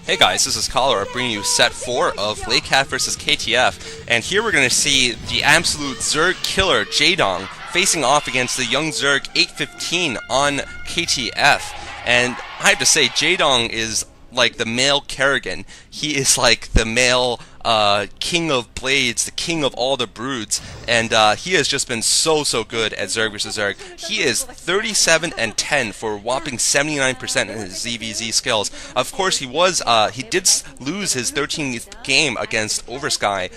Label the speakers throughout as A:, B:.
A: Hey guys, this is Collar bringing you set 4 of Lecaf vs KTF, and here we're going to see the absolute Zerg killer Jaedong facing off against the young Zerg 815 on KTF. And I have to say, Jaedong is like the male Kerrigan. He is like the male king of blades, the king of all the broods, and he has just been so good at Zerg vs Zerg. He is 37 and 10 for a whopping 79% in his ZVZ skills. Of course, he did lose his 13th game against Oversky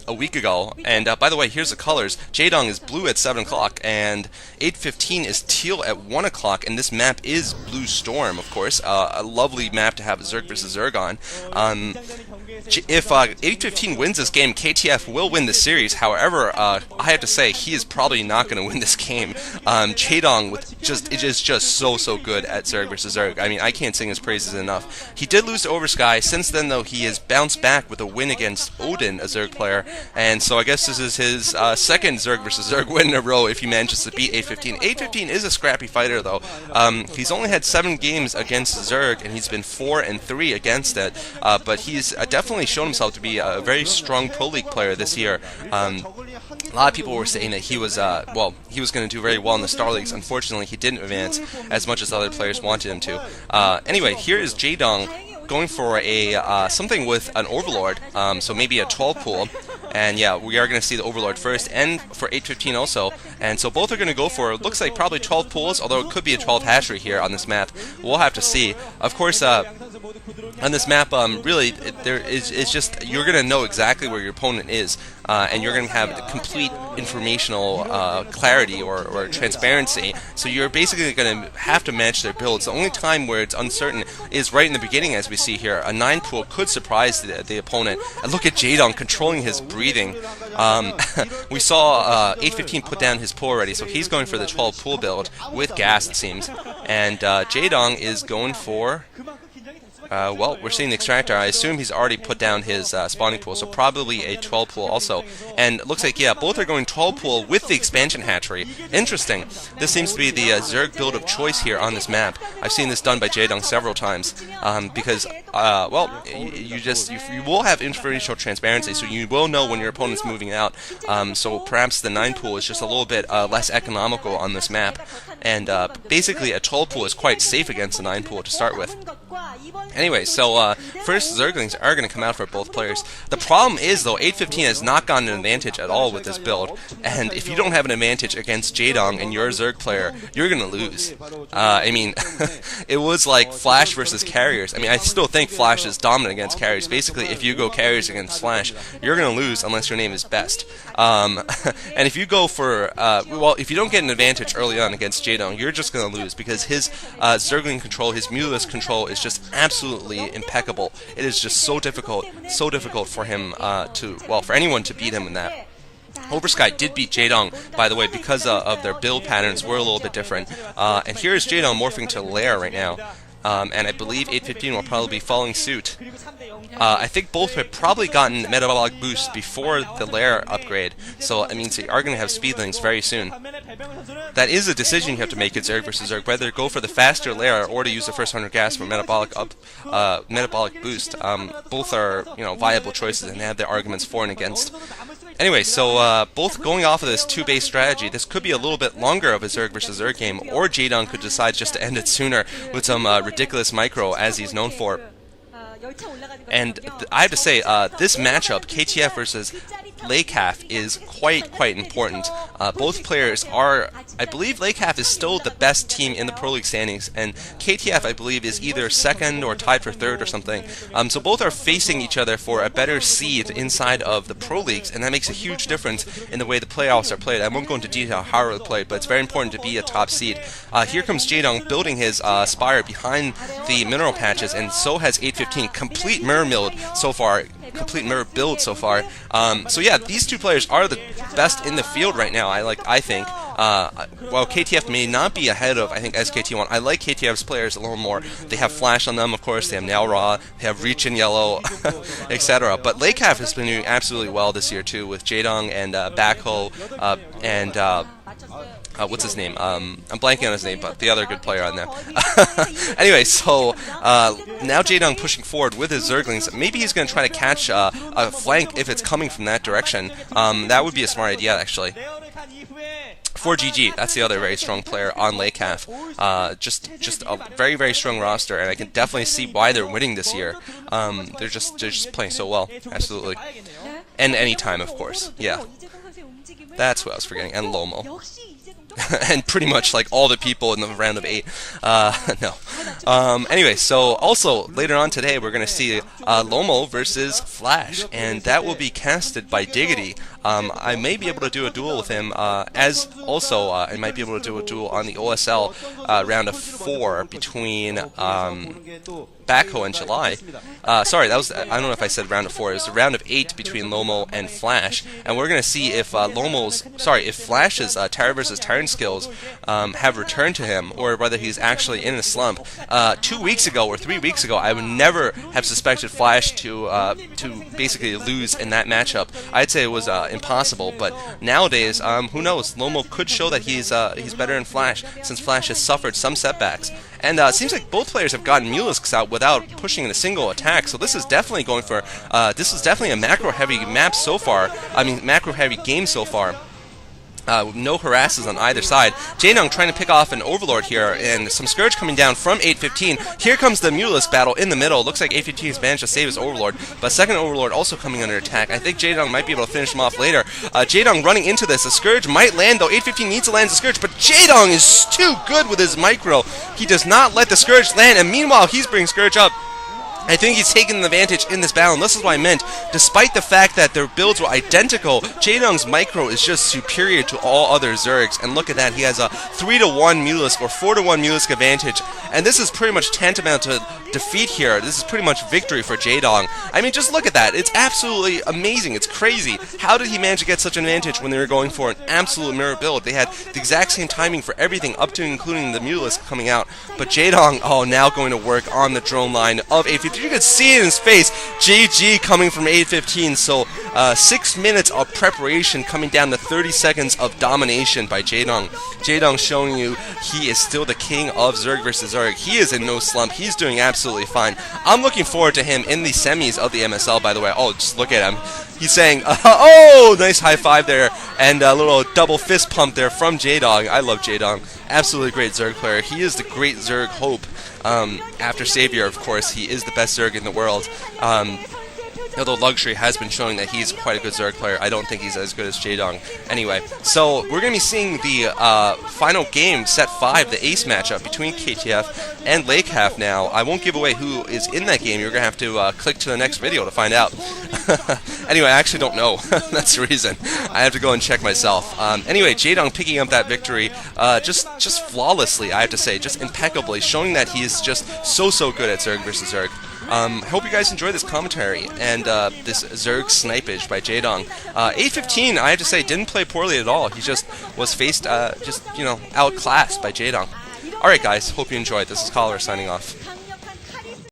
A: a week ago. And by the way, here's the colors. Jaedong is blue at 7 o'clock, and 815 is teal at 1 o'clock. And this map is Blue Storm, of course, a lovely map to have Zerg vs Zerg on. If 815 wins this game, KTF will win the series. However, I have to say, he is probably not going to win this game. Jaedong is just so good at Zerg vs Zerg. I mean, I can't sing his praises enough. He did lose to Oversky. Since then, though, he has bounced back with a win against Odin, a Zerg player. And so I guess this is his second Zerg vs Zerg win in a row if he manages to beat 815. 815 is a scrappy fighter, though. He's only had 7 games against Zerg, and he's been 4 and 3 against it. But he's definitely shown himself to be a very strong Pro League player this year. A lot of people were saying that he was going to do very well in the Star Leagues. Unfortunately, he didn't advance as much as other players wanted him to. Anyway, here is Jaedong going for a something with an Overlord, so maybe a 12 pool. And yeah, we are going to see the Overlord first, and for 815 also. And so both are going to go for, it looks like probably 12 pools, although it could be a 12 hatchery here on this map. We'll have to see. Of course, on this map, really, it's just, you're going to know exactly where your opponent is, and you're going to have complete informational clarity or transparency. So you're basically going to have to match their builds. The only time where it's uncertain is right in the beginning, as we see here. A 9 pool could surprise the opponent. And look at Jaedong controlling his breathing. We saw 815 put down his pool already, so he's going for the 12 pool build with gas, it seems. And Jaedong is going for... well, we're seeing the extractor. I assume he's already put down his spawning pool, so probably a 12 pool also. And it looks like, yeah, both are going 12 pool with the expansion hatchery. Interesting. This seems to be the Zerg build of choice here on this map. I've seen this done by Jaedong several times, because, well, you will have informational transparency, so you will know when your opponent's moving out. So perhaps the 9 pool is just a little bit less economical on this map. And basically, a 12 pool is quite safe against the 9 pool to start with. Anyway, so first Zerglings are going to come out for both players. The problem is, though, 815 has not gotten an advantage at all with this build, and if you don't have an advantage against Jaedong and you're a Zerg player, you're going to lose. I mean, it was like Flash versus Carriers. I mean, I still think Flash is dominant against Carriers. Basically, if you go Carriers against Flash, you're going to lose unless your name is Best. And if you go for, well, if you don't get an advantage early on against Jaedong, you're just going to lose, because his Zergling control, his Mulus control is just absolutely impeccable. It is just so difficult for him for anyone to beat him in that. Oversky did beat Jaedong, by the way, because of their build patterns were a little bit different. And here is Jaedong morphing to Lair right now. And I believe 815 will probably be following suit. I think both have probably gotten metabolic boost before the Lair upgrade, so that means they are going to have speedlings very soon. That is a decision you have to make at Zerg vs Zerg, whether to go for the faster Lair or to use the first 100 gas for metabolic boost. Both are, viable choices and have their arguments for and against. Anyway, so both going off of this 2-base strategy, this could be a little bit longer of a Zerg vs Zerg game, or Jaedong could decide just to end it sooner with some ridiculous micro, as he's known for. And I have to say, this matchup, KTF versus Lecaf, is quite important. Both players are, I believe Lecaf is still the best team in the Pro League standings, and KTF, I believe, is either second or tied for third or something. So both are facing each other for a better seed inside of the Pro Leagues, and that makes a huge difference in the way the playoffs are played. I won't go into detail how they're played, but it's very important to be a top seed. Here comes Jaedong building his Spire behind the mineral patches, and so has 815. Complete mirror build so far. So yeah, these two players are the best in the field right now. I think. While KTF may not be ahead of, I think, SKT1, I like KTF's players a little more. They have Flash on them, of course. They have Now Raw. They have Reach in Yellow, etc. But Lecaf has been doing absolutely well this year too, with Jaedong and Backho and what's his name? I'm blanking on his name, but the other good player on there. Anyway, so now Jaedong pushing forward with his Zerglings. Maybe he's going to try to catch a flank if it's coming from that direction. That would be a smart idea, actually. For GG, that's the other very strong player on Lecaf. Just a very, very strong roster, and I can definitely see why they're winning this year. They're just playing so well, absolutely. And anytime, of course, yeah. That's what I was forgetting, and Lomo. And pretty much like all the people in the round of 8. No. Anyway, so also later on today we're going to see Lomo versus Flash, and that will be casted by Diggity. I may be able to do a duel with him, as also I might be able to do a duel on the OSL round of 4 between Backhoe and July. Sorry, that was, I don't know if I said round of 4. It was the round of 8 between Lomo and Flash, and we're going to see if if Flash's Terra versus Tyrant skills have returned to him, or whether he's actually in a slump. 2 weeks ago or 3 weeks ago, I would never have suspected Flash to basically lose in that matchup. I'd say it was impossible, but nowadays, who knows? Lomo could show that he's better than Flash, since Flash has suffered some setbacks. And it seems like both players have gotten Mulisks out without pushing in a single attack, so this is definitely going for, this is definitely a macro-heavy map so far, macro-heavy game so far. No harasses on either side. Jaedong trying to pick off an Overlord here, and some Scourge coming down from 815. Here comes the Mulisk battle in the middle. Looks like 815 has managed to save his Overlord, but second Overlord also coming under attack. I think Jaedong might be able to finish him off later. Jaedong running into this. A Scourge might land, though. 815 needs to land the Scourge, but Jaedong is too good with his micro. He does not let the Scourge land, and meanwhile, he's bringing Scourge up. I think he's taken the advantage in this battle, and this is what I meant. Despite the fact that their builds were identical, Jaedong's micro is just superior to all other Zergs, and look at that, he has a 3-to-1 Mulisk or 4-to-1 Mulisk advantage, and this is pretty much tantamount to defeat here. This is pretty much victory for Jaedong. I mean, just look at that. It's absolutely amazing. It's crazy. How did he manage to get such an advantage when they were going for an absolute mirror build? They had the exact same timing for everything, up to including the Mulisk coming out, but Jaedong, now going to work on the drone line of 815. You could see it in his face. GG coming from 815. So 6 minutes of preparation coming down to 30 seconds of domination by Jaedong. Jaedong showing you he is still the king of Zerg versus Zerg. He is in no slump. He's doing absolutely fine. I'm looking forward to him in the semis of the MSL, by the way. Oh, just look at him. He's saying, oh, nice high five there, and a little double fist pump there from Jaedong. I love Jaedong. Absolutely great Zerg player. He is the great Zerg hope. After Savior, of course, he is the best Zerg in the world. Although Luxury has been showing that he's quite a good Zerg player, I don't think he's as good as Jaedong. Anyway, so we're going to be seeing the final game, set 5, the ace matchup between KTF and Lecaf now. I won't give away who is in that game. You're going to have to click to the next video to find out. Anyway, I actually don't know. That's the reason. I have to go and check myself. Anyway, Jaedong picking up that victory just flawlessly, I have to say, just impeccably, showing that he is just so good at Zerg versus Zerg. I hope you guys enjoy this commentary and this Zerg snipage by Jaedong. 815, I have to say, didn't play poorly at all. He just was faced, outclassed by Jaedong. Alright guys, hope you enjoyed. This is Collar signing off.